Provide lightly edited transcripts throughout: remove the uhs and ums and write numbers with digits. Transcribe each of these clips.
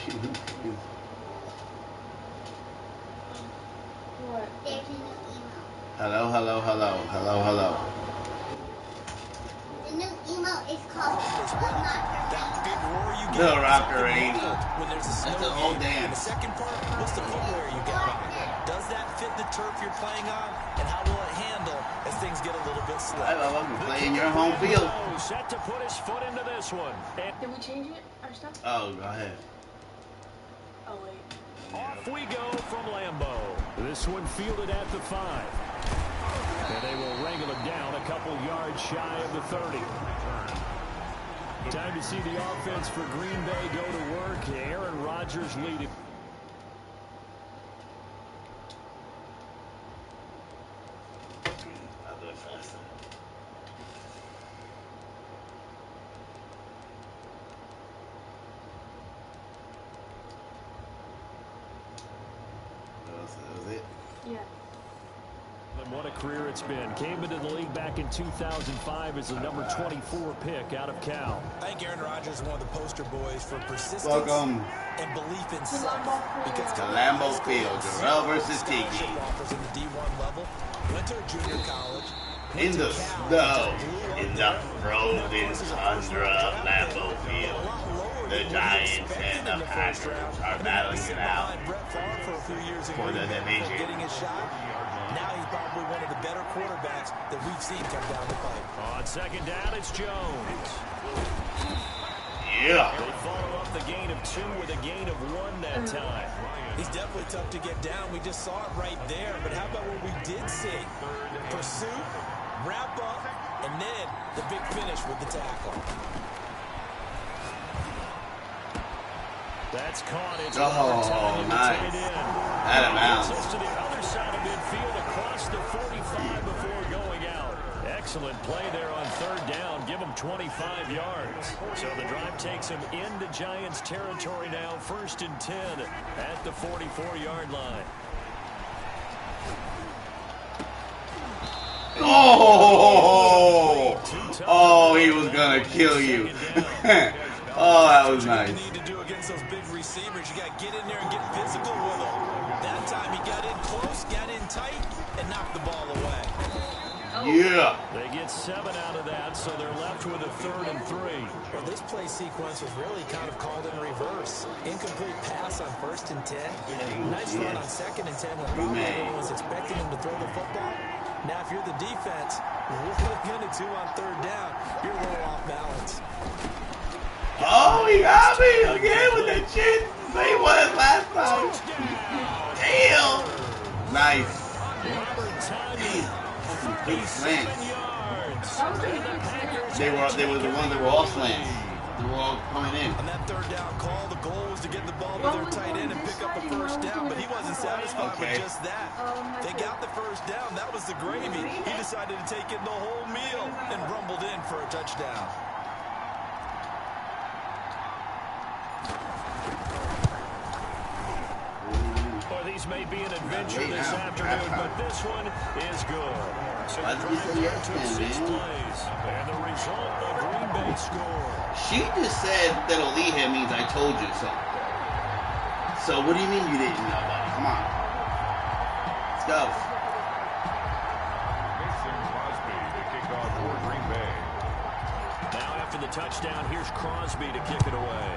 What? Hello, hello, hello, hello, hello. The new emo is called That big roar you The get rocker is ain't muffled when there's a snow That's an old game. And the dance. second part, what's the footwear you got on? Does that fit the turf you're playing on? And how will it handle as things get a little bit slow? I love them playing your home field. Set to put his foot into this one. Did we change it? Our stuff? Oh, go ahead. Oh, wait. Off we go from Lambeau. This one fielded at the 5. And they will wrangle him down a couple yards shy of the 30. Time to see the offense for Green Bay go to work. Aaron Rodgers leading. I'll do it faster. That was it? Yeah. And what a career it's been. Came into the league back in 2005 as the number 24 pick out of Cal. I think Aaron Rodgers is one of the poster boys for persistence Welcome and belief in self. Because to Lambeau Field, Jarrell versus Tiki. Offers in the D1 level, went to a junior college. In the snow, in the frozen tundra of Lambeau Field, the Giants and the Packers are battling it out for the division. Getting his shot. Now he's probably one of the better quarterbacks that we've seen come down the pipe. On second down, it's Jones. Yeah. They follow up the gain of 2 with a gain of 1 that time. He's definitely tough to get down. We just saw it right there. But how about what we did see? Pursuit, wrap up, and then the big finish with the tackle. That's caught. It's nice. Out of bounds. To the other side of midfield across the 45 before going out. Excellent play there on third down. Give him 25 yards. So the drive takes him into Giants territory now. 1st and 10 at the 44-yard line. Oh! Oh, he was gonna kill you. Oh, that was nice. You need to do against those big receivers. You got to get in there and get physical with them. That time he got in close, got in tight, and knocked the ball away. Yeah. They get 7 out of that, so they're left with a 3rd and 3. Well, this play sequence was really kind of called in reverse. Incomplete pass on 1st and 10. Nice run on 2nd and 10 when probably everyone was expecting him to throw the football. Now, if you're the defense, what are you going to do on 3rd down? You're a little off balance. Oh, he got me again with that shit. He was last time. Damn. Nice. Big slants. They were the ones that were all slants. They were all coming in. On that 3rd down call, the goal was to get the ball to their tight end and pick up a 1st down, but he wasn't satisfied with just that. They got the 1st down. That was the gravy. He decided to take in the whole meal and rumbled in for a touchdown. These may be an adventure this afternoon, but this one is good. So the drive took 6 plays, and the result, the Green Bay score. She just said that Oliha means I told you so. So what do you mean you didn't know, buddy? Come on. Let's go. Mason Crosby to kick off for Green Bay. Now after the touchdown, here's Crosby to kick it away.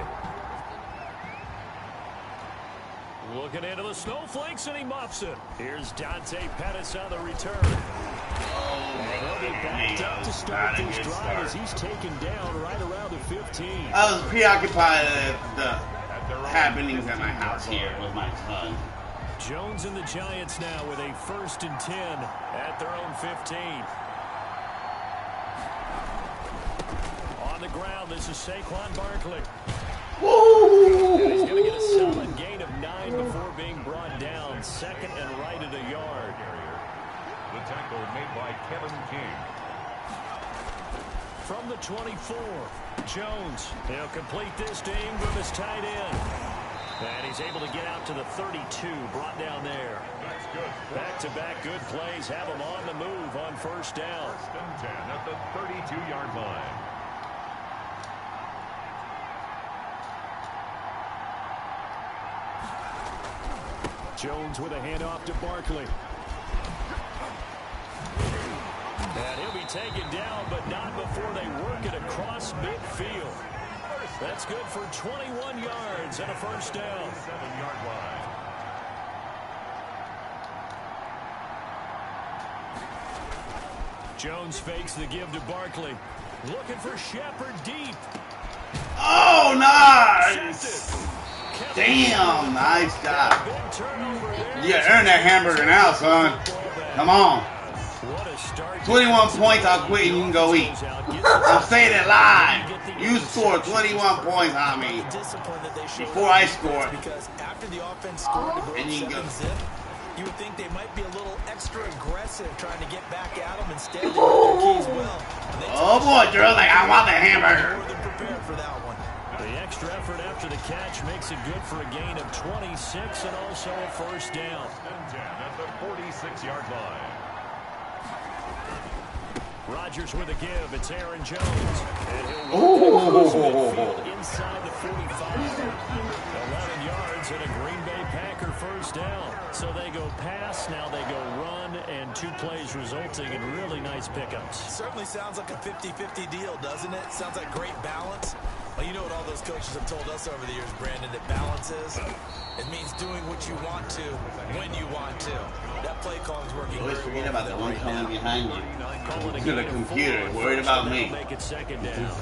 Looking into the snowflakes, and he muffs it. Here's Dante Pettis on the return. And he'll be backed up to start this drive as he's taken down right around the 15. I was preoccupied at the happenings at my house here with my son. Jones and the Giants now with a 1st and 10 at their own 15. On the ground, this is Saquon Barkley. Woo! And he's going to get a solid gain of 9 before being brought down. 2nd and right at a yard. The tackle made by Kevin King. From the 24, Jones. He'll complete this to Ingram as tight end. And he's able to get out to the 32, brought down there. That's good. Back-to-back good plays have him on the move on 1st down. 1st and 10 at the 32-yard line. Jones with a handoff to Barkley. And he'll be taken down, but not before they work it across midfield. That's good for 21 yards and a first down. 7-yard line. Jones fakes the give to Barkley. Looking for Shepard deep. Oh, nice! Damn, nice job. You earned that hamburger now, son. Come on. 21 points, I'll quit and you can go eat. I'm saying it live. You scored 21 points on me before I scored. Because after the offense scored the And you can go. You would think they might be a little extra aggressive trying to get back at them. Instead, they got their keys well. Oh boy, Drew, like I want the hamburger. More than prepared for that one. The extra effort after the catch makes it good for a gain of 26 and also a first down. 10 at the 46-yard line. Rodgers with a give. It's Aaron Jones. And he'll run midfield inside the 45. 11 yards and a Green Bay Packer first down. So they go pass, now they go run, and 2 plays resulting in really nice pickups. Certainly sounds like a 50-50 deal, doesn't it? Sounds like great balance. Well, you know what all those coaches have told us over the years, Brandon, that balance is? It means doing what you want to, when you want to. That play call is working Always very forget well about the one coming behind you. Calling a To the gain of computer, 4. worried about me. Make it second down.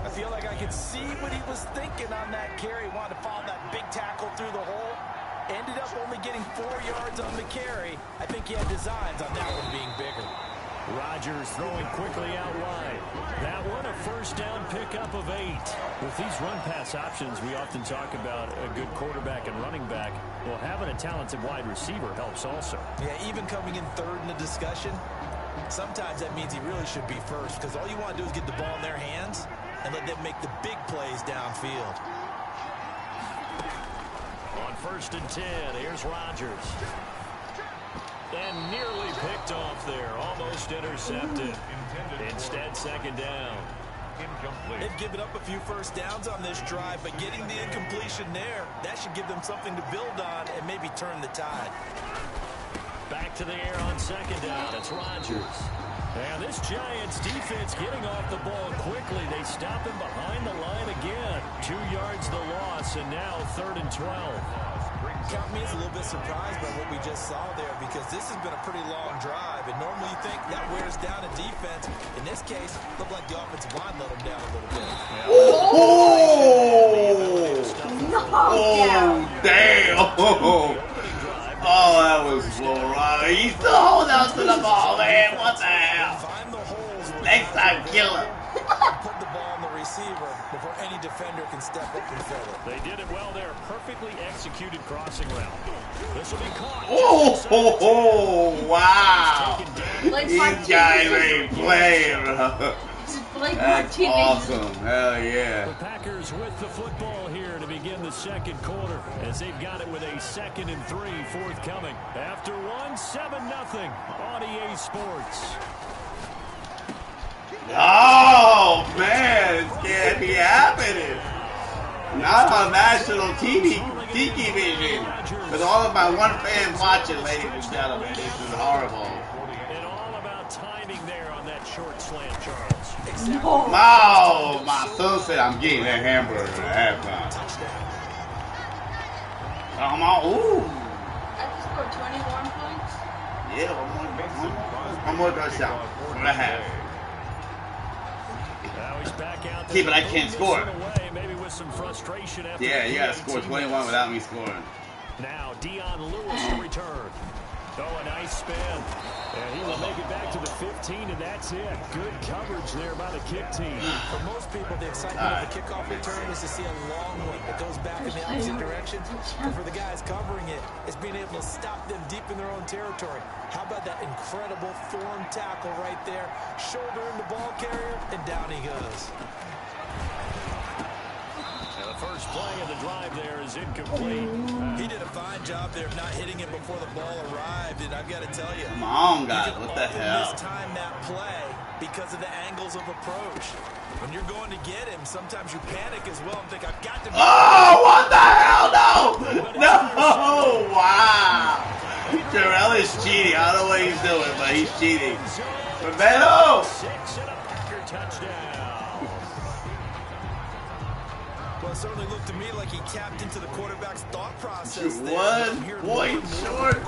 I feel like I could see what he was thinking on that carry. Wanted to follow that big tackle through the hole. Ended up only getting 4 yards on the carry. I think he had designs on that one being bigger. Rodgers throwing quickly out wide. That one a first down pickup of 8. With these run-pass options, we often talk about a good quarterback and running back. Well, having a talented wide receiver helps also. Yeah, even coming in third in the discussion, sometimes that means he really should be first because all you want to do is get the ball in their hands and let them make the big plays downfield. On 1st and 10, here's Rodgers. And nearly picked off there. Almost intercepted. Instead, second down. Incomplete. They've given up a few first downs on this drive, but getting the incompletion there, that should give them something to build on and maybe turn the tide. Back to the air on second down. It's Rodgers. And this Giants defense getting off the ball quickly. They stop him behind the line again. 2 yards the loss, and now 3rd and 12. Count me as a little bit surprised by what we just saw there because this has been a pretty long drive, and normally you think that wears down a defense. In this case, it looked like the offensive line let them down a little bit. Oh, damn. Oh, that was slow, Robbie. He's still holding on to the ball, man. What the hell? Find the holes where Next time, kill him. put the ball on the receiver before any defender can step up and fill it. They did it well there. Perfectly executed crossing route. This will be caught. Oh, wow. Like These guys ain't playing, bro. That's awesome. Hell yeah. The Packers with the football here to begin the second quarter as they've got it with a 2nd and 3 forthcoming. After 7-0 on EA Sports. Oh, man. It can't be happening. Not on national TV vision. With all of my one fan watching, ladies and gentlemen. This is horrible. And all about timing there on that short slant, Charles. Wow, my son said I'm getting that hamburger at halftime. Come on, ooh. I just scored 21 points. Yeah, one more touchdown. 1.5. Now he's back out. See, but I can't score. Away, maybe with some frustration after Yeah, you gotta score 21 without me scoring. Now Dion Lewis to return. Oh, a nice spin. And he will make it back to the 15, and that's it. Good coverage there by the kick team. For most people, the excitement of the kickoff return is to see a long one that goes back in the opposite direction. And for the guys covering it, it's being able to stop them deep in their own territory. How about that incredible form tackle right there? Shoulder in the ball carrier, and down he goes. And the first play of the drive there is incomplete. He did a fine job there of not hitting it before the ball arrived, and I've got to tell you, Come on, guys, what the hell? Time that play because of the angles of approach. When you're going to get him, sometimes you panic as well and think, I've got to be. Oh, what the hell? No! No! Wow! he's cheating. Roberto! 6 and a Packer touchdown. Well, it certainly looked to me like he tapped into the quarterback's thought process. Shoot, 1 point short.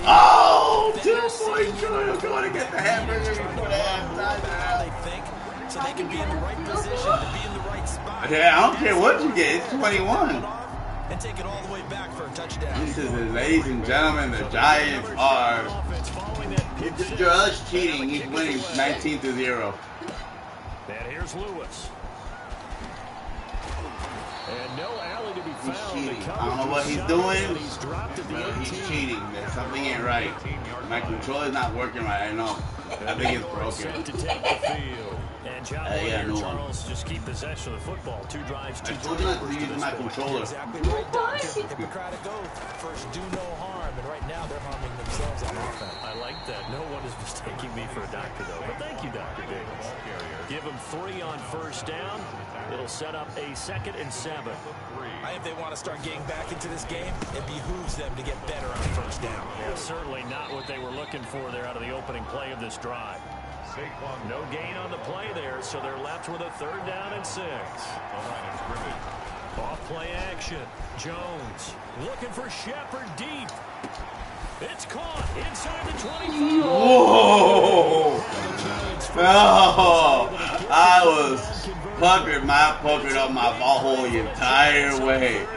Oh, 2 points short. I'm going to get the hamburger before they have time. So they can be in the right position to be in the right spot. Yeah, I don't care what you get. It's 21. And take it all the way back for a touchdown. This is it, ladies and gentlemen. The Giants are. Joe's cheating. He's winning 19-0. And here's Lewis. And no alley to be found. He's cheating. I don't know what he's doing, but he's cheating. There's something ain't right. My controller's not working right. I know. I think it's broken. To take the field. And John no Charles just keep possession of the football. 2 drives, 2 I told you not to use my controller. Exactly right, Doctor. Hippocratic oath. First, do no harm. And right now, they're harming themselves on offense. I like that. No one is mistaking me for a doctor, though. But thank you, Dr. Davis. Give them 3 on first down. It'll set up a 2nd and 7. I think they want to start getting back into this game. It behooves them to get better on first down. Yeah, certainly not what they were looking for there out of the opening play of this drive. No gain on the play there, so they're left with a 3rd down and 6. Off play action. Jones looking for Shepard deep. It's caught inside the 25. Whoa! Oh, I was puckered up my ball hole the entire way.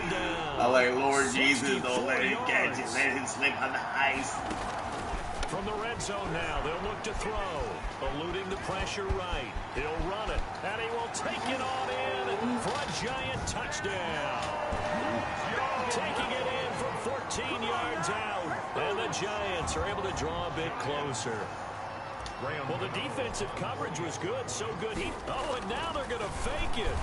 I'm like, Lord Jesus, don't let him catch it. Let him slip on the ice. From the red zone now, they'll look to throw. Eluding the pressure right. He'll run it, and he will take it on in for a Giant touchdown. Taking it in from 14 yards out, and the Giants are able to draw a bit closer. Well, the defensive coverage was good, so good. And now they're going to fake it.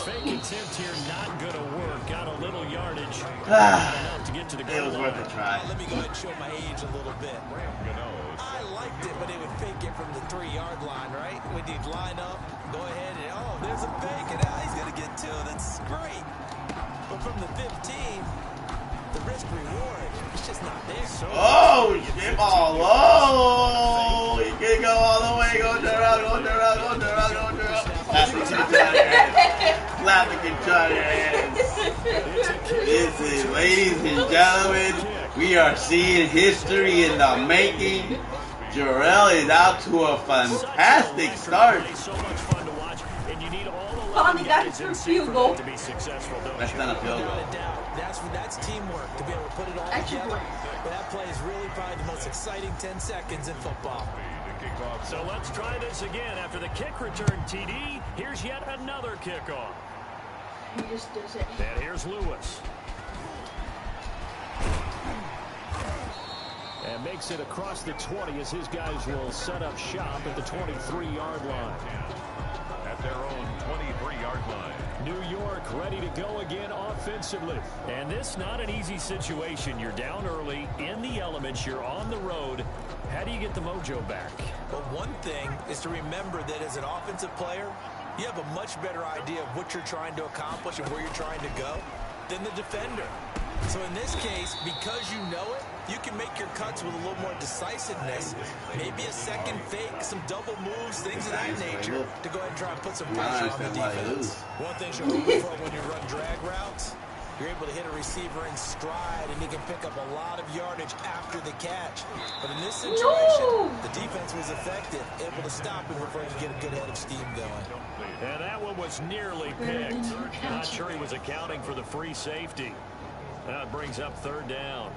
Fake attempt here, not going to work. Got a little yardage. Enough to get to the goal. It was worth a try. Let me go ahead and show my age a little bit. I liked it when they would fake it from the 3-yard line, right? When you'd line up, go ahead and, there's a fake, and now he's going to get 2. That's great. But from the 15, the risk-reward is just not there. Shit ball. Oh, he can go all the way. Go turn around. Slap the control your hands. This is, ladies and gentlemen, we are seeing history in the making. Jarrell is out to a fantastic start. Finally got his field goal. That's not a field goal. That's teamwork to be able to put it all together. But that play is really probably the most exciting 10 seconds in football. So let's try this again. After the kick return, TD, here's yet another kickoff. He just does it. And here's Lewis. And makes it across the 20 as his guys will set up shop at the 23-yard line. At their own 23-yard line. New York ready to go again offensively. And this not an easy situation. You're down early, in the elements, you're on the road. How do you get the mojo back? Well, one thing is to remember that as an offensive player, you have a much better idea of what you're trying to accomplish and where you're trying to go than the defender. So in this case, because you know it, you can make your cuts with a little more decisiveness. Maybe a second fake, some double moves, things of that nature to go ahead and try and put some pressure on the defense. One thing you're looking for when you run drag routes, you're able to hit a receiver in stride, and he can pick up a lot of yardage after the catch. But in this situation, the defense was effective, able to stop him before he could get a good head of steam going. And that one was nearly picked. Not sure he was accounting for the free safety. Now it brings up 3rd down.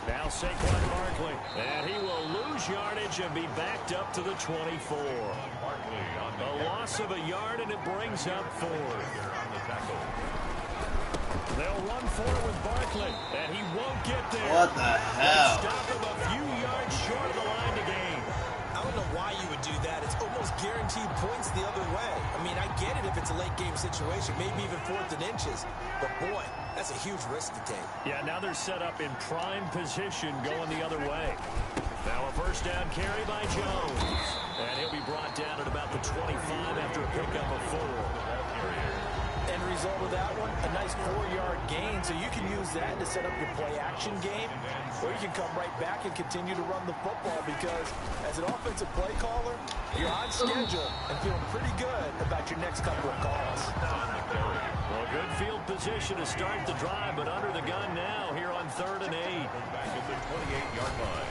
Now Saquon Barkley, and he will lose yardage and be backed up to the 24. A loss of a yard, and it brings up 4th. They'll run forward with Barkley, and he won't get there. What the hell? Stop him a few yards short of the line to gain. I don't know why you would do that. It's almost guaranteed points the other way. I mean, I get it if it's a late game situation, maybe even 4th and inches. But boy, that's a huge risk to take. Yeah, now they're set up in prime position going the other way. Now a first down carry by Jones. And he'll be brought down at about the 25 after a pickup of 4. End result of that one, a nice 4-yard gain, so you can use that to set up your play-action game, or you can come right back and continue to run the football because as an offensive play caller, you're on schedule and feeling pretty good about your next couple of calls. Well, good field position to start the drive, but under the gun now here on 3rd and 8. At the 28-yard line.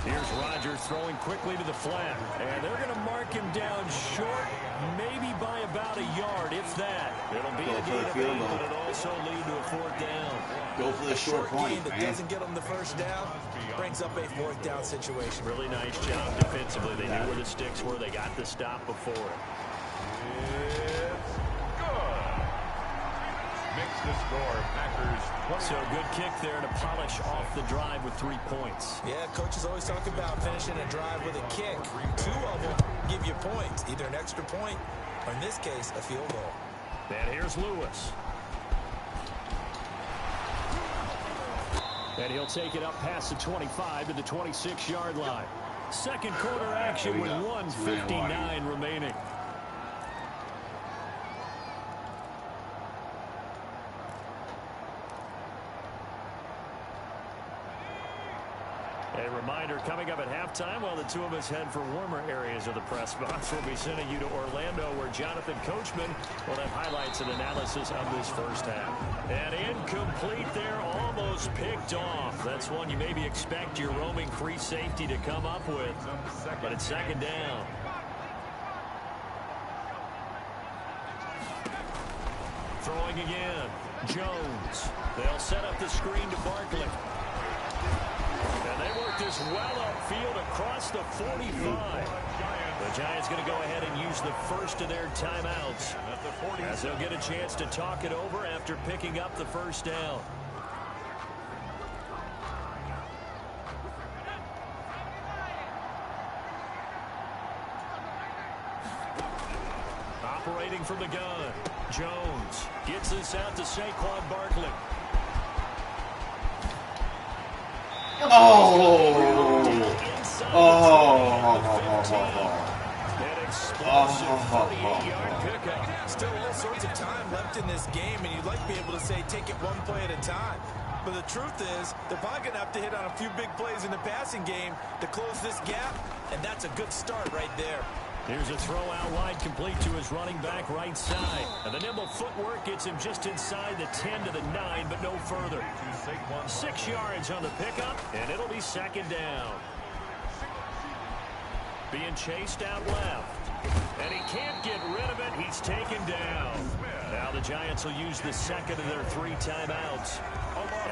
Here's Rodgers throwing quickly to the flat, and they're going to mark him down short, maybe by about a yard, if that. It'll be a gain of 8, but it'll also lead to a 4th down. Go for the short point, that doesn't get them the first down, brings up a 4th down situation. Really nice job defensively. They knew where the sticks were. They got the stop before it. Makes the score, Packers 20. So good kick there to polish off the drive with 3 points. Yeah, coaches always talk about finishing a drive with a kick. 2 of them give you points, either an extra point or in this case, a field goal. And here's Lewis. And he'll take it up past the 25 to the 26-yard line. Second quarter action with 1:59 remaining. A reminder coming up at halftime while the two of us head for warmer areas of the press box. We'll be sending you to Orlando where Jonathan Coachman will have highlights and analysis of this first half. And incomplete there, almost picked off. That's one you maybe expect your roaming free safety to come up with. But it's 2nd down. Throwing again. Jones. They'll set up the screen to Barkley. And they work this well upfield across the 45. The Giants going to go ahead and use the first of their timeouts as they'll get a chance to talk it over after picking up the first down. Operating from the gun, Jones gets this out to Saquon Barkley. Still all sorts of time left in this game, and you'd like to be able to say take it one play at a time. But the truth is, they're probably going to have to hit on a few big plays in the passing game to close this gap, and that's a good start right there. Here's a throw out wide, complete to his running back right side. And the nimble footwork gets him just inside the 10 to the 9, but no further. 6 yards on the pickup, and it'll be 2nd down. Being chased out left. And he can't get rid of it. He's taken down. Now the Giants will use the second of their 3 timeouts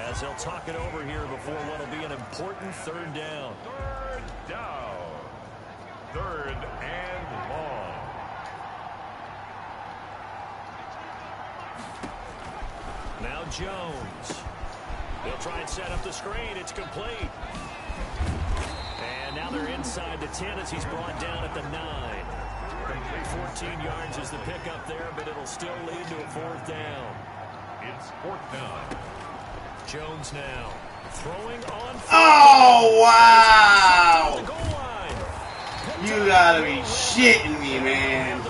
as they'll talk it over here before what will be an important 3rd down. 3rd down. 3rd and long. Now Jones. They'll try and set up the screen. It's complete. And now they're inside the 10 as he's brought down at the 9. 14 yards is the pickup there, but it'll still lead to a 4th down. It's 4th down. Jones now throwing on. Oh, wow. You gotta be shitting me, man.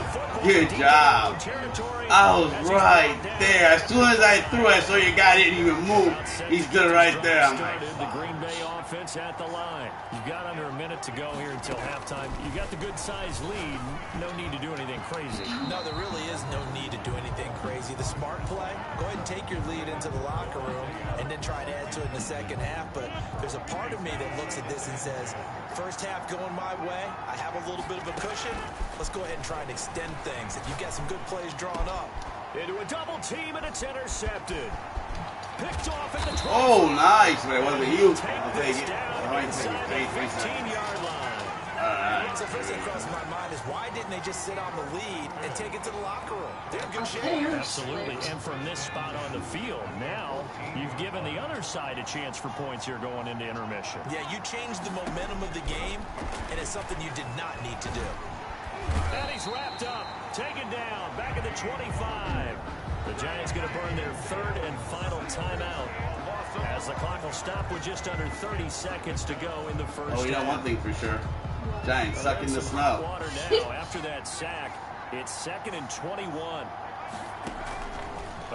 Good job. I was right there. As soon as I threw, I saw your guy didn't even move. He's good right there. I'm like, the Green Bay offense at the line. You've got under a minute to go here until halftime. You've got the good-sized lead. No need to do anything crazy. No, there really is no need to do anything crazy. The smart play, go ahead and take your lead into the locker room and then try to add to it in the second half. But there's a part of me that looks at this and says, first half going my way, I have a little bit of a cushion. Let's go ahead and try and extend things. If you've got some good plays drawn up. Into a double team, and it's intercepted. Picked off at the 12. oh, nice, man. It wasn't you. I'll take it. Down All right, inside take the it. 15-yard line. All right. So first thing that crosses my mind is why didn't they just sit on the lead and take it to the locker room? They're in good shape. Absolutely. And from this spot on the field, now you've given the other side a chance for points here going into intermission. Yeah, you changed the momentum of the game, and it's something you did not need to do. And he's wrapped up, taken down, back at the 25. The Giants going to burn their third and final timeout as the clock will stop with just under 30 seconds to go in the first. Oh, you know one thing for sure. Giants suck in the snow. Water now after that sack. It's 2nd and 21.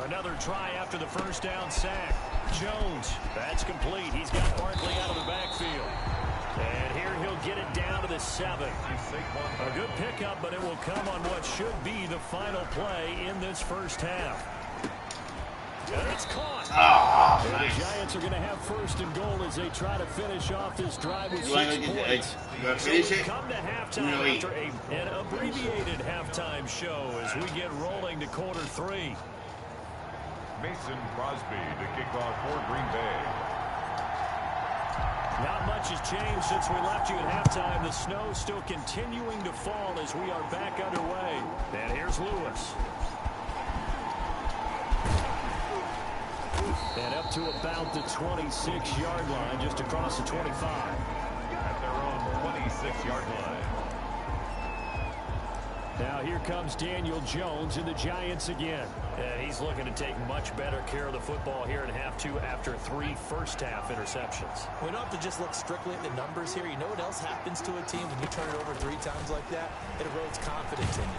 Another try after the first down sack. Jones, that's complete. He's got Barkley out of the backfield. And here he'll get it down to the 7. A good pickup, but it will come on what should be the final play in this first half. And it's caught. Oh, nice. The Giants are going to have 1st and goal as they try to finish off this drive with 6 points. Finish it? Come to halftime after an abbreviated halftime show as we get rolling to quarter 3. Mason Crosby to kick off for Green Bay. Not much has changed since we left you at halftime. The snow still continuing to fall as we are back underway. And here's Lewis. And up to about the 26-yard line, just across the 25. At their own 26-yard line. Now here comes Daniel Jones and the Giants again. He's looking to take much better care of the football here in half 2 after 3 first-half interceptions. We don't have to just look strictly at the numbers here. You know what else happens to a team when you turn it over 3 times like that? It erodes confidence in you.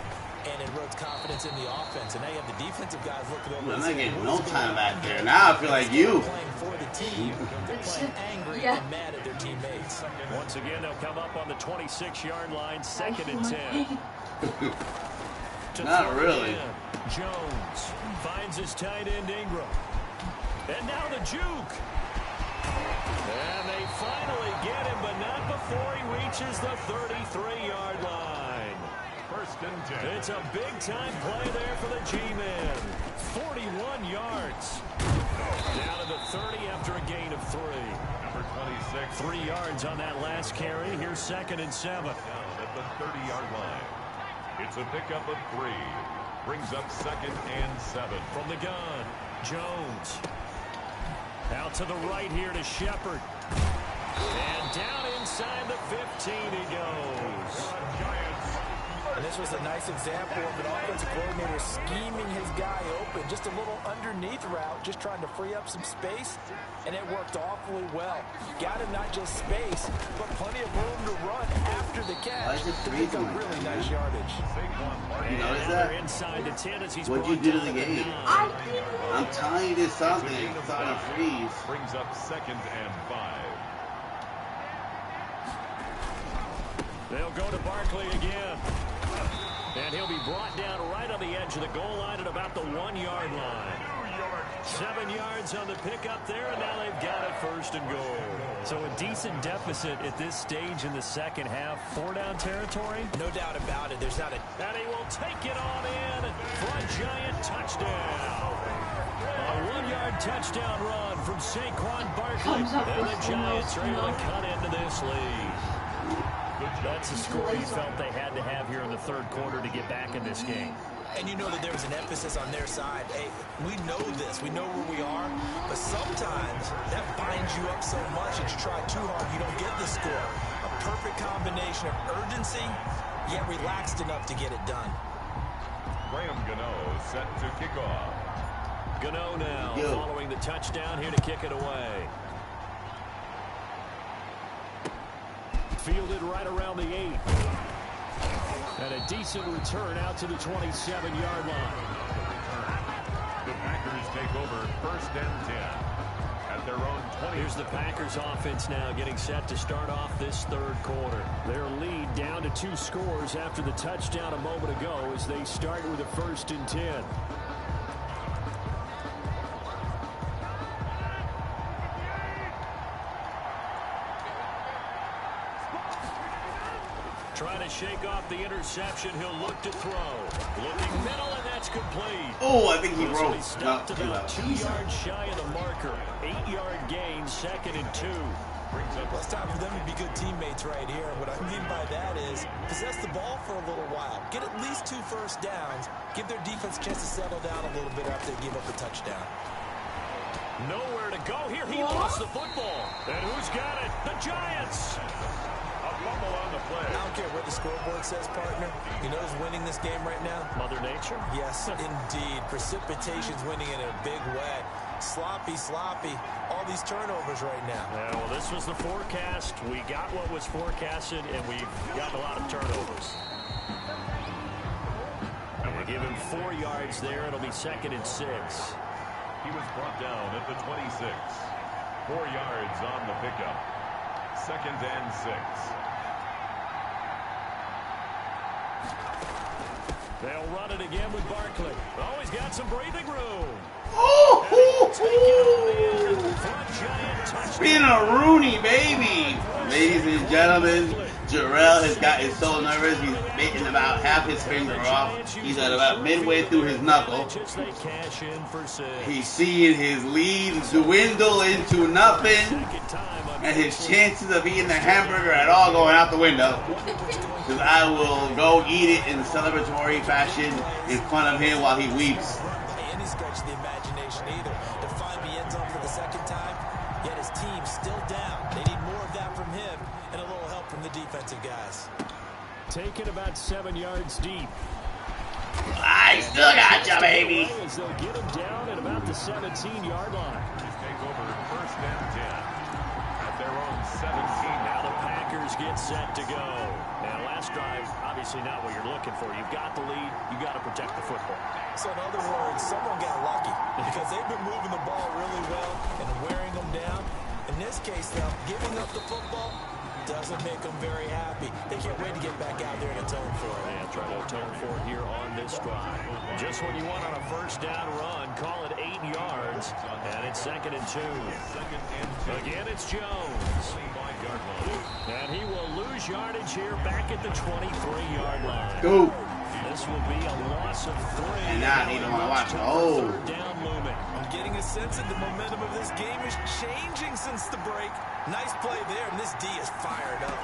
And it erodes confidence in the offense. And now you have the defensive guys looking over. I'm not getting no time back there. Now I feel like you. Playing for the team. They're playing angry and mad at their teammates. Once again, they'll come up on the 26-yard line, 2nd and 10. Not really. Jones finds his tight end Ingram. And now the juke. And they finally get him, but not before he reaches the 33-yard line. 1st and 10. It's a big-time play there for the G-men. 41 yards. Down to the 30 after a gain of 3. Number 26. 3 yards on that last carry. Here's 2nd and 7. Down at the 30-yard line. It's a pickup of 3. Brings up 2nd and 7. From the gun, Jones. Out to the right here to Shepard. And down inside the 15 he goes. And this was a nice example of an offensive coordinator scheming his guy open. Just a little underneath route, just trying to free up some space, and it worked awfully well. Got him not just space, but plenty of room to run after the catch. To pick up really nice yardage. You notice that? Inside the 10 as he's What'd you do to the game? I'm telling you, this something. It's on a freeze. Brings up 2nd and 5. They'll go to Barkley again. And he'll be brought down right on the edge of the goal line at about the 1-yard line. 7 yards on the pickup there, and now they've got it 1st and goal. So a decent deficit at this stage in the second half. 4-down territory? No doubt about it. There's not a... And he will take it on in for a Giant touchdown. A 1-yard touchdown run from Saquon Barkley. And the Giants are able to cut into this lead. That's the score you felt they had to have here in the 3rd quarter to get back in this game. And you know that there was an emphasis on their side. Hey, we know this. We know where we are. But sometimes that binds you up so much that you try too hard, you don't get the score. A perfect combination of urgency, yet relaxed enough to get it done. Graham Gano set to kick off. Gano now following the touchdown here to kick it away. Fielded right around the 8. And a decent return out to the 27-yard line. The Packers take over 1st and 10 at their own 20. Here's the Packers offense now getting set to start off this 3rd quarter. Their lead down to 2 scores after the touchdown a moment ago as they start with a 1st and 10. Trying to shake off the interception. He'll look to throw. Looking middle, and that's complete. Oh, I think he broke. Stopped about 2 yards shy of the marker. 8-yard gain, 2nd and 2. Well, it's time for them to be good teammates right here. What I mean by that is possess the ball for a little while. Get at least 2 first downs. Give their defense a chance to settle down a little bit after they give up the touchdown. Nowhere to go here. He lost the football. And who's got it? The Giants. A fumble on the play. I don't care what the scoreboard says, partner. You know who's winning this game right now? Mother Nature? Yes, indeed. Precipitation's winning in a big way. Sloppy. All these turnovers right now. Yeah, well, this was the forecast. We got what was forecasted, and we've got a lot of turnovers. And we give him 4 yards there. It'll be 2nd and 6. He was brought down at the 26. 4 yards on the pickup. 2nd and 6. They'll run it again with Barkley. Oh, he's got some breathing room. Being a Rooney, baby. Ladies and gentlemen, Jarrell has gotten so nervous he's making about half his finger off. He's at about midway through his knuckle. He's seeing his lead dwindle into nothing, and his chances of eating the hamburger at all going out the window. Because I will go eat it in celebratory fashion in front of him while he weeps. Any stretch of the imagination either. To find the end zone for the 2nd time, yet his team's still down. They need more of that from him and a little help from the defensive guys. Taken about 7 yards deep. I still got you, baby. They'll get him down at about the 17-yard line. Just take over 1st and 10 at their own 17. Now the Packers get set to go. Now, last drive, obviously not what you're looking for. You've got the lead. You've got to protect the football. So, in other words, someone got lucky because they've been moving the ball really well and wearing them down. In this case, though, giving up the football doesn't make them very happy. They can't wait to get back out there and atone for it. And try to atone for it here on this drive. Just when you want on a 1st down run, call it 8 yards, and it's 2nd and 2. Again, it's Jones. And he will lose yardage here back at the 23-yard line. Go. This will be a loss of 3. And now I don't want to watch it. Oh. 3rd down looming. I'm getting a sense that the momentum of this game is changing since the break. Nice play there, and this D is fired up.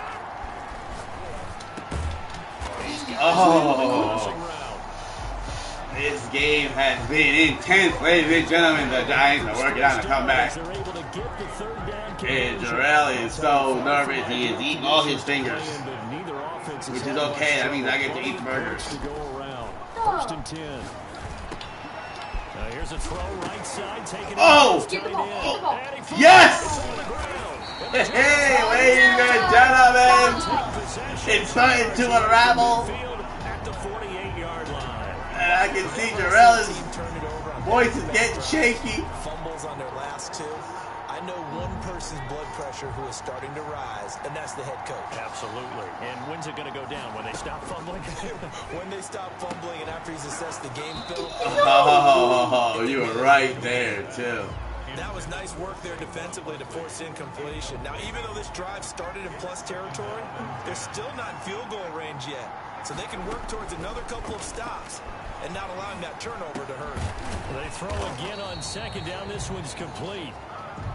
Oh. This game has been intense, ladies and gentlemen. The Giants are working on a comeback. And Jarrell is so nervous. He is eating all his fingers, which is okay. That means I get to eat burgers. 1st and 10. Now here's a throw right side, taking oh! Yes! Hey, ladies and gentlemen, it's starting to unravel. At the 48-yard line. And I can see Jarrell's voice is getting shaky. Fumbles on their last 2. I know one person's blood pressure who is starting to rise, and that's the head coach. Absolutely. And when's it going to go down? When they stop fumbling? When they stop fumbling and after he's assessed the game film. Oh, you were right there, too. That was nice work there defensively to force incompletion. Now, even though this drive started in plus territory, they're still not in field goal range yet. So they can work towards another couple of stops and not allowing that turnover to hurt. They throw again on 2nd down. This one's complete.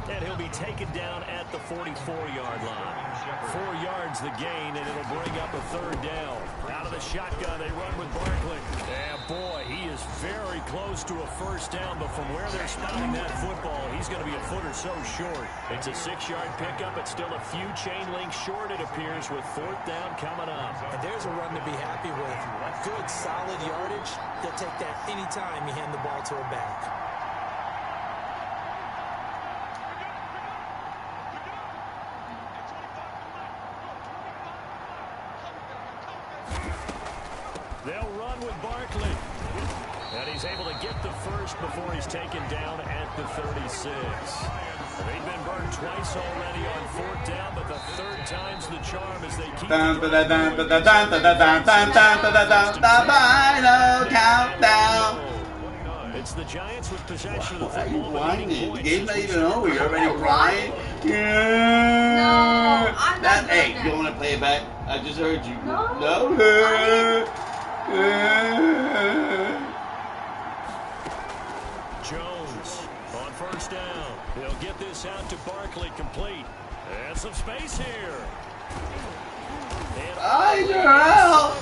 And he'll be taken down at the 44-yard line. 4 yards the gain, and it'll bring up a 3rd down. Out of the shotgun, they run with Barkley. And boy, he is very close to a 1st down, but from where they're spotting that football, he's going to be a foot or so short. It's a 6-yard pickup. It's still a few chain links short, it appears, with 4th down coming up. And there's a run to be happy with. Good, solid yardage. They'll take that anytime you hand the ball to a back. They'll run with Barkley. And he's able to get the 1st before he's taken down at the 36. They've been burned twice already on 4th down, but the 3rd time's the charm as they keep Final countdown. It's the Giants with possession of the Why are you football. whining? The game's not even over. You're already crying? No, I'm not doing Hey, that. you want to play it back? I just heard you. No. Jones on 1st down. He'll get this out to Barkley, complete. And some space here. Hi, Darrell!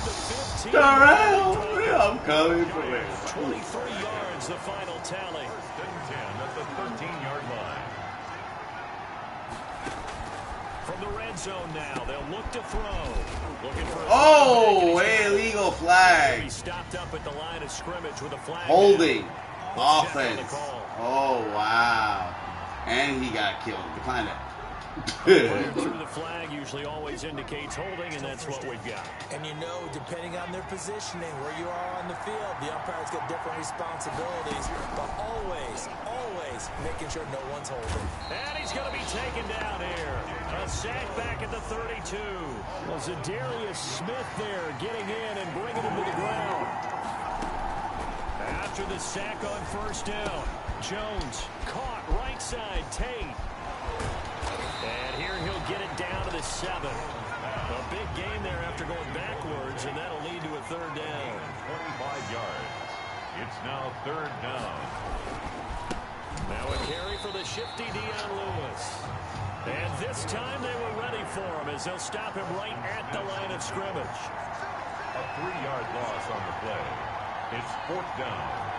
Darrell! I'm coming for it. 23 yards, the final tally. 10 at the 13-yard line. From the red zone now, they'll look to throw. Looking for illegal flag. He stopped up at the line of scrimmage with a flag. Holding. Offense. Oh, wow. And he got killed. Decline that. Through the flag usually always indicates holding, and that's what we've got. And you know, depending on their positioning, where you are on the field, the umpire's got different responsibilities, but always making sure no one's holding. And he's going to be taken down here. A sack back at the 32. Well, Zadarius Smith there getting in and bringing him to the ground. After the sack on first down, Jones caught right side, Tate. And here he'll get it down to the 7. A big gain there after going backwards, and that'll lead to a third down. 25 yards. It's now third down. Now a carry for the shifty Dion Lewis. And this time they were ready for him as they'll stop him right at the line of scrimmage. A 3-yard loss on the play. It's fourth down.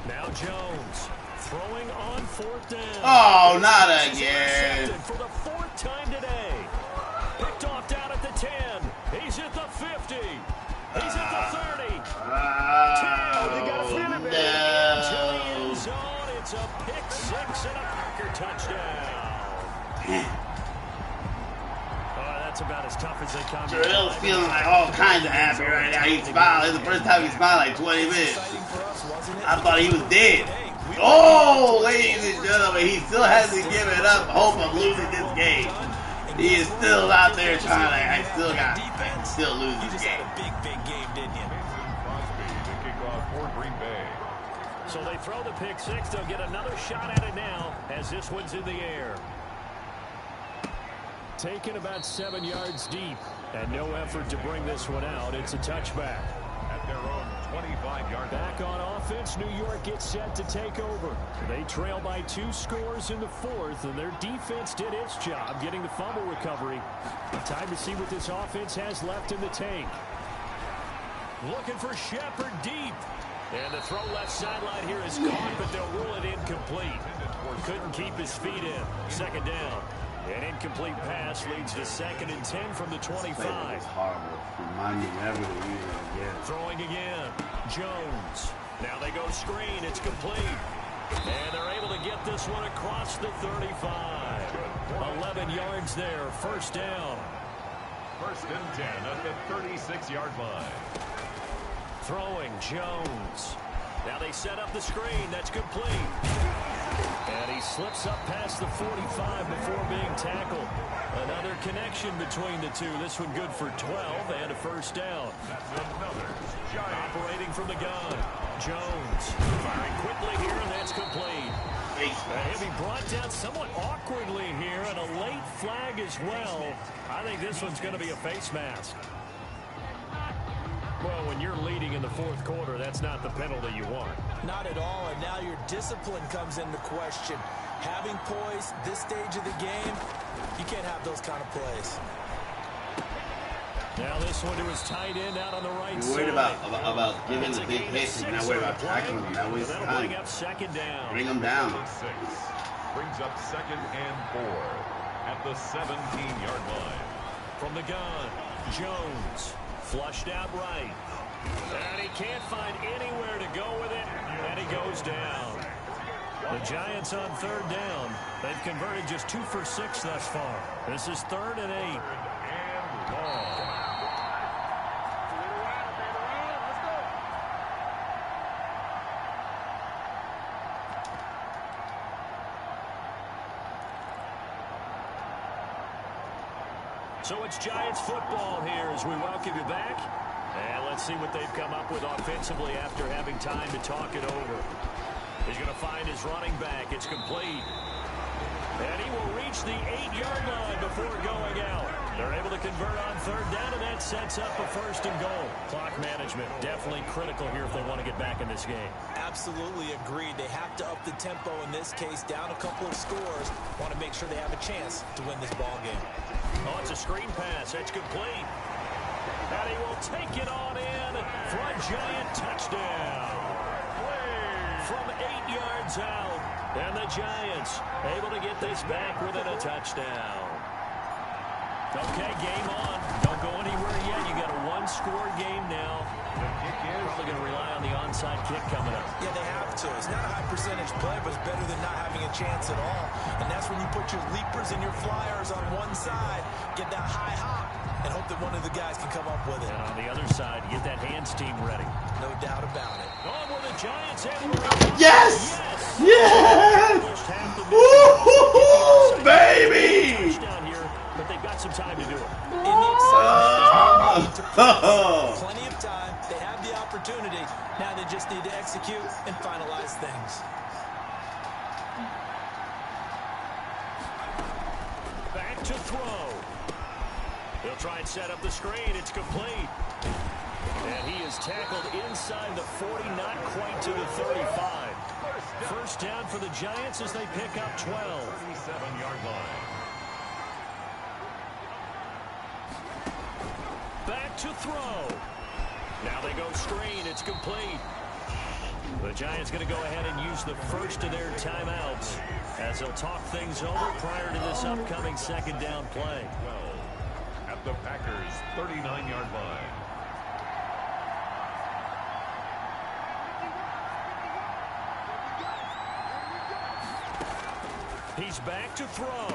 Now Jones throwing on fourth down. Oh, not again. For the 4th time today. Picked off down at the 10. He's at the 50. He's at the 30. 10. They got a minute into the end zone. It's a pick 6 and a Packer touchdown. That's about as tough as they come. Darrell's feeling like all kinds of happy right now. He's smiling. It's the first time he smiled like 20 minutes. I thought he was dead. Oh, ladies and gentlemen, he still hasn't given up hope of losing this game. He is still out there trying to, I still lose this game. Big game, didn't you? So they throw the pick 6. They'll get another shot at it now as this one's in the air. Taken about 7 yards deep, and no effort to bring this one out. It's a touchback. At their own 25-yard line. Back on offense, New York gets set to take over. They trail by 2 scores in the 4th, and their defense did its job getting the fumble recovery. Time to see what this offense has left in the tank. Looking for Shepard deep. And the throw left sideline here is caught, but they'll rule it incomplete. Couldn't keep his feet in. Second down. An incomplete pass leads to 2nd and 10 from the 25. It's horrible. Remind me never to use it again. Throwing again. Jones. Now they go screen. It's complete. And they're able to get this one across the 35. 11 yards there. First down. 1st and 10 at the 36-yard line. Throwing Jones. Now they set up the screen. That's complete. And he slips up past the 45 before being tackled. Another connection between the two. This one good for 12 and a first down. That's another giant. Operating from the gun. Jones firing quickly here, and that's complete. He'll be brought down somewhat awkwardly here, and a late flag as well. I think this one's going to be a face mask. Well, when you're leading in the 4th quarter, that's not the penalty you want. Not at all, and now your discipline comes into question. Having poise this stage of the game, you can't have those kind of plays. Now this one to his tight end out on the right side. You're worried about giving the big hits, and you're not worried about tackling them. That wastes time. Bring up 2nd down. Bring them down. 6 brings up 2nd and 4 at the 17-yard line. From the gun, Jones. Flushed out right. And he can't find anywhere to go with it. And he goes down. The Giants on 3rd down. They've converted just 2 for 6 thus far. This is 3rd and 8. And long. So it's Giants football here as we welcome you back. And let's see what they've come up with offensively after having time to talk it over. He's going to find his running back. It's complete. And he will reach the 8-yard line before going out. They're able to convert on third down, and that sets up a first and goal. Clock management definitely critical here if they want to get back in this game. Absolutely agreed. They have to up the tempo in this case, down a couple of scores. Want to make sure they have a chance to win this ball game. Oh, it's a screen pass. It's complete. And he will take it on in for a Giant touchdown. From 8 yards out. And the Giants able to get this back within a touchdown. Okay, game on. Don't go anywhere yet. You got a one-score game now. Probably going to rely on the onside kick coming up. Yeah, they have to. It's not a high percentage play, but it's better than not having a chance at all. And that's when you put your leapers and your flyers on one side, get that high hop, and hope that one of the guys can come up with it. And on the other side, get that hands team ready. No doubt about it. On with the Giants able to Yes! Yes! Woo-hoo-hoo, baby! Touchdown here, but they've got some time to do it. In the excitement, plenty of time. They have the opportunity. Now they just need to execute and finalize things. Back to throw. He'll try and set up the screen. It's complete. And he is tackled inside the 40, not quite to the 35. First down for the Giants as they pick up 12. 37-yard line. Back to throw. Now they go screen. It's complete. The Giants going to go ahead and use the first of their timeouts as they'll talk things over prior to this upcoming second down play. 12 at the Packers' 39-yard line. He's back to throw.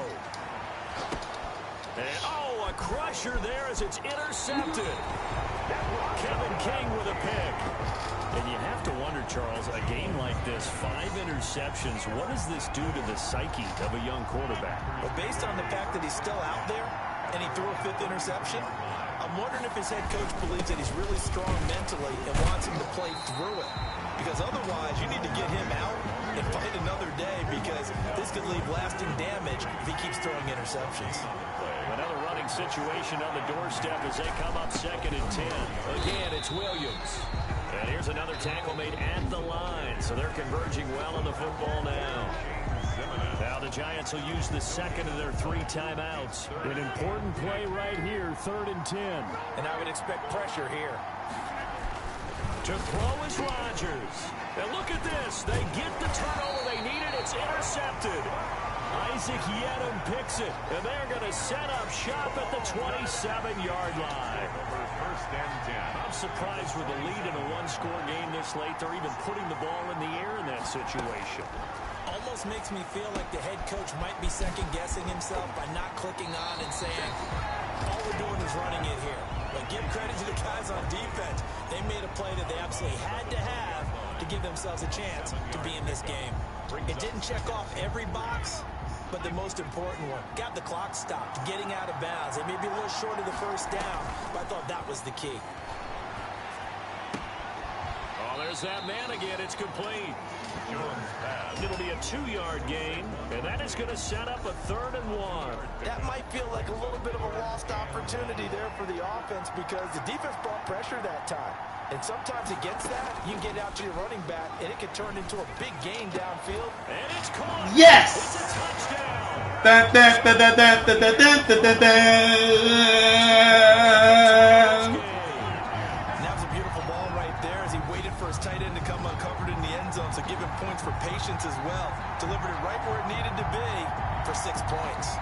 And, oh, a crusher there as it's intercepted. Kevin King with a pick. And you have to wonder, Charles, a game like this, 5 interceptions, what does this do to the psyche of a young quarterback? Well, based on the fact that he's still out there and he threw a 5th interception, I'm wondering if his head coach believes that he's really strong mentally and wants him to play through it. Because otherwise, you need to get him out and fight another day, because this could leave lasting damage if he keeps throwing interceptions. Another running situation on the doorstep as they come up 2nd and 10. Again, it's Williams. And here's another tackle made at the line, so they're converging well on the football now. Now the Giants will use the second of their 3 timeouts. An important play right here, 3rd and 10. And I would expect pressure here. To throw is Rodgers. And look at this. They get the turnover they needed. It's intercepted. Isaac Yedem picks it. And they're going to set up shop at the 27-yard line. First and 10. I'm surprised with the lead in a one-score game this late. They're even putting the ball in the air in that situation. Almost makes me feel like the head coach might be second-guessing himself by not clicking on and saying, all we're doing is running it here. But give credit to the guys on defense. They made a play that they absolutely had to have to give themselves a chance to be in this game. It didn't check off every box, but the most important one. Got the clock stopped, getting out of bounds. They may be a little short of the first down, but I thought that was the key. Oh, there's that man again. It's complete. It'll be a 2-yard gain, and that is going to set up a 3rd and 1. That might feel like a little bit of a lost opportunity there for the offense, because the defense brought pressure that time. And sometimes against that, you can get out to your running back, and it can turn into a big gain downfield. And it's caught. Yes! It's a touchdown. Dun, dun, dun, dun, dun, dun, dun, dun, dun, dun. That was a beautiful ball right there as he waited for his tight end to come uncovered in the end zone, so give him points for patience as well. Delivered it right where it needed to be for 6 points.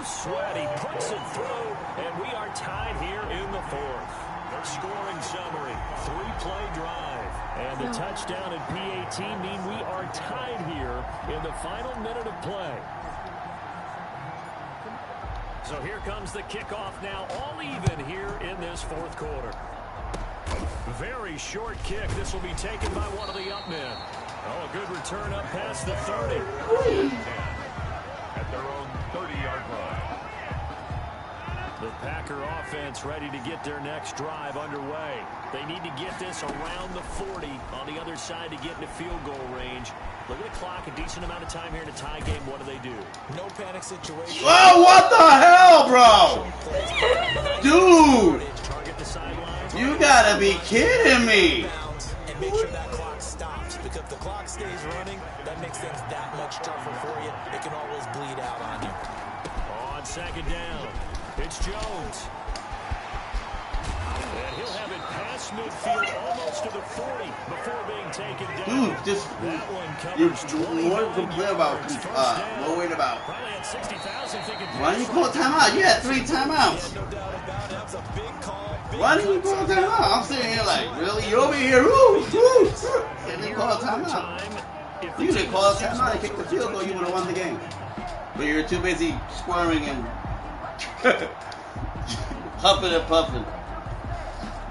Sweat, he puts it through, and we are tied here in the 4th. Their scoring summary, 3-play drive, and the touchdown and PAT mean we are tied here in the final minute of play. So here comes the kickoff now, all even here in this 4th quarter. Very short kick. This will be taken by one of the up men. Oh, a good return up past the 30. At their own 30-yard line. The Packer offense ready to get their next drive underway. They need to get this around the 40 on the other side to get into field goal range. Look at the clock, a decent amount of time here in a tie game. What do? No panic situation. Oh, what the hell, bro? Dude, you gotta be kidding me. And make sure that clock stops, because if the clock stays running, that makes things that much tougher for you. It can always bleed out on you. On second down, it's Jones. And he'll have it past midfield almost to the 40 before being taken down. Dude, just you're more complain about worried about. Why didn't you call a timeout? You had 3 timeouts. Why didn't you call a timeout? I'm sitting here like, really? You're over here, woo. And then call a timeout. You didn't call a timeout and kick the field goal, you would have won the game. But you're too busy squirming and huffing and puffing.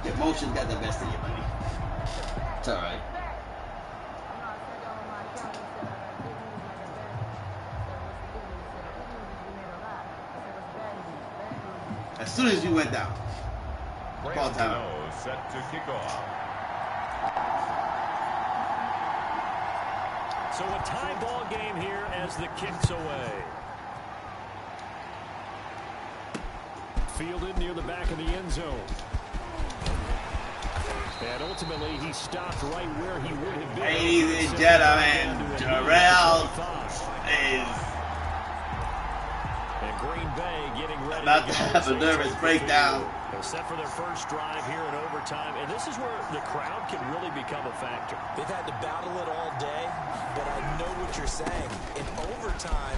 Your emotions got the best of you, buddy. It's alright. As soon as you went down, call timeout. Set to kick off. So a tie ball game here as the kick's away. Fielded near the back of the end zone. And ultimately, he stopped right where he would have been. Ladies and gentlemen, Terrell is Green Bay getting ready about to have a nervous breakdown. They're set for their first drive here in overtime, and this is where the crowd can really become a factor. They've had to battle it all day, but I know what you're saying. In overtime,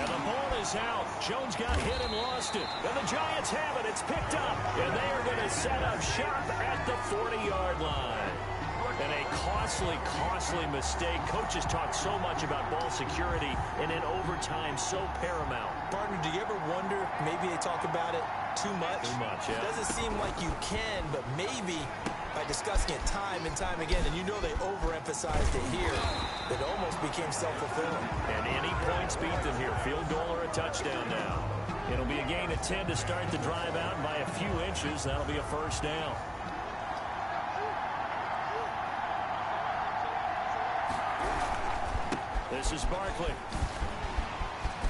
and the ball is out. Jones got hit and lost it. And the Giants have it. It's picked up. And they are going to set up shop at the 40-yard line. And a costly mistake. Coaches talk so much about ball security, and in overtime, so paramount. Partner, do you ever wonder, maybe they talk about it too much? Too much, yeah. It doesn't seem like you can, but maybe by discussing it time and time again, and you know they overemphasized it here, it almost became self-fulfilling. And any points beat them here, field goal or a touchdown now. It'll be a gain of 10 to start the drive out, and by a few inches, that'll be a first down. This is Barkley.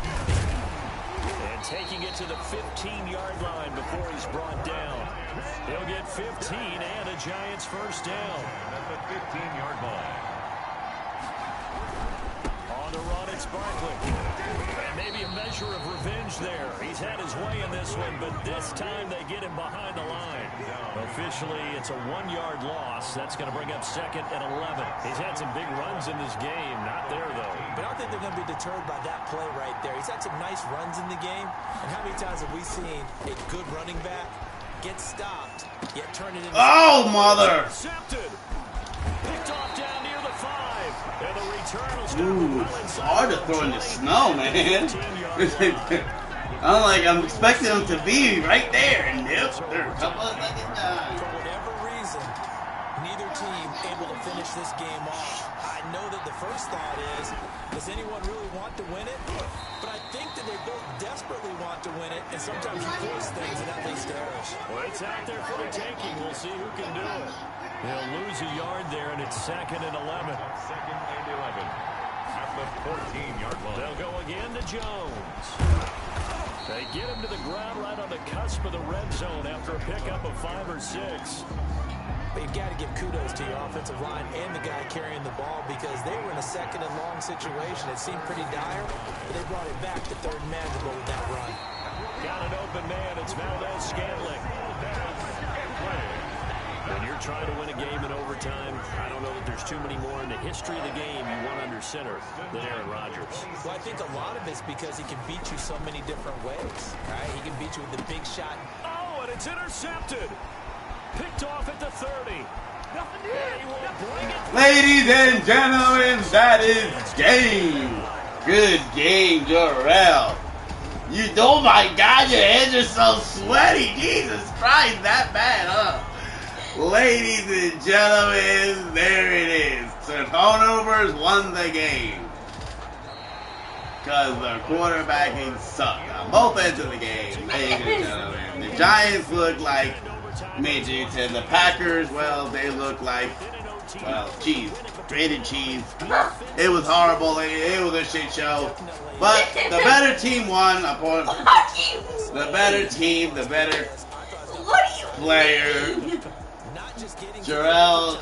And taking it to the 15-yard line before he's brought down. He'll get 15 and a Giants first down. At the 15-yard line. On the run, it's Barkley. And maybe a measure of revenge there. He's had his way in this one, but this time they get him behind the line. Officially, it's a 1-yard loss. That's going to bring up second and 11. He's had some big runs in this game. Not there, though. But I don't think they're going to be deterred by that play right there. He's had some nice runs in the game. And how many times have we seen a good running back get stopped, yet turn it into... Oh, mother! Intercepted. Picked off down near the 5. And the return will stop. Ooh, it's hard to throw in the snow, man. I'm expecting them to be right there, and nope, they're a couple of seconds down. For whatever reason, neither team able to finish this game off. I know that the first thought is, does anyone really want to win it? But I think that they both desperately want to win it, and sometimes you force things and that leads to errors. Well, it's out there for the taking. We'll see who can do it. They'll lose a yard there, and it's second and 11. Second and 11. At the 14-yard line. They'll go again to Jones. They get him to the ground right on the cusp of the red zone after a pickup of 5 or 6. But you've got to give kudos to your offensive line and the guy carrying the ball, because they were in a second and long situation. It seemed pretty dire, but they brought it back to third and manageable with that run. Got an open man. It's Valdez-Scantling. When you're trying to win a game in overtime, I don't know that there's too many more in the history of the game you want under center than Aaron Rodgers. Well, I think a lot of it's because he can beat you so many different ways. Right? He can beat you with the big shot. Oh, and it's intercepted. Picked off at the 30. Ladies and gentlemen, that is game. Good game, Jarrell. Oh my God, your hands are so sweaty. Jesus Christ, that bad, huh? Ladies and gentlemen, there it is. The turnovers won the game. Because the quarterbacking sucked on both ends of the game, ladies and gentlemen. The Giants look like midgets, and the Packers, well, they look like, well, cheese. Grated cheese. It was horrible. It was a shit show. But the better team won. The better team, the better player. Jarrell,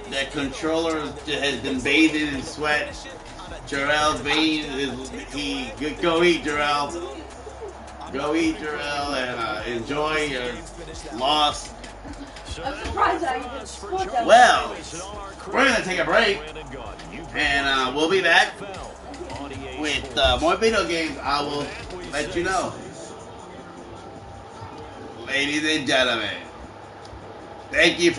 the controller has been bathed in sweat. Jarrell's vein is, go eat, Jarrell. Go eat, Jarrell, and enjoy your loss. I'm surprised I even split that. Well, we're going to take a break, and we'll be back with more video games. I will let you know. Ladies and gentlemen, thank you for